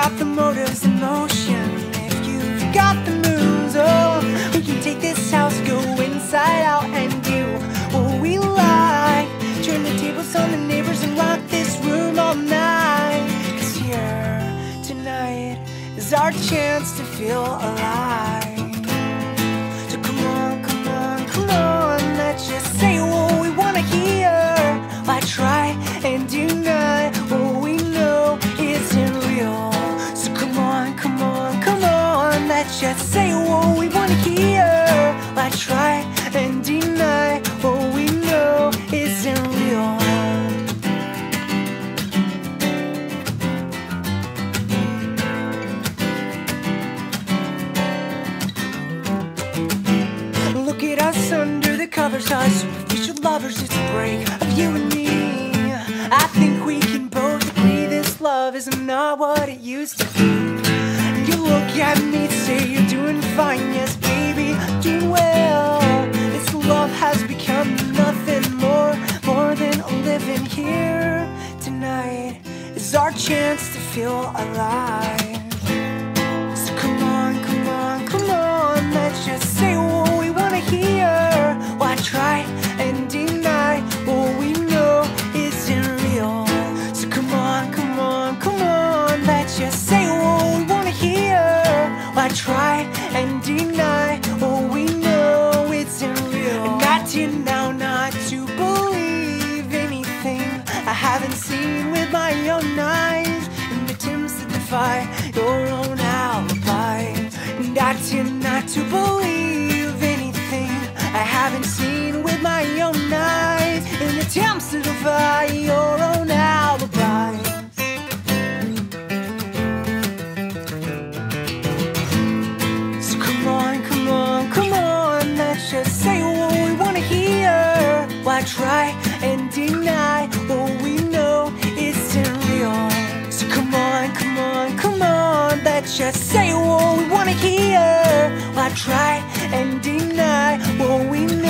got the motives in motion, if you've got the moves, oh, we can take this house, go inside out and do what we like. Turn the tables on the neighbors and rock this room all night. 'Cause here tonight is our chance to feel alive. So come on, come on, come on, let's just say what we wanna hear. Why try and deny what we know isn't real? So come on, come on, come on, let's just say what we wanna hear. Why try and deny what we know isn't real? Look at us under the covers, us superficial lovers, it's a break of you and me. I think we can both agree this love is not what it used to be. You look at me, say you're doing fine, yes baby, doing well. This love has become nothing more than living here. Tonight is our chance to feel alive. So come on, come on, come on, let's just say what we wanna hear. Why try and deny what we know isn't real? So come on, come on, come on, let's just say what we wanna hear. Why try and deny what we know isn't real? And I tend now not to believe anything I haven't seen with my own eyes, and attempts to defy your own alibis. And I tend not to believe anything I haven't seen with my own eyes, in attempts to defy your own alibis. So come on, come on, come on, let's just say what we wanna hear. Why try and deny what we know isn't real? So come on, come on, come on, let's just say what we wanna hear. Why try and deny what we know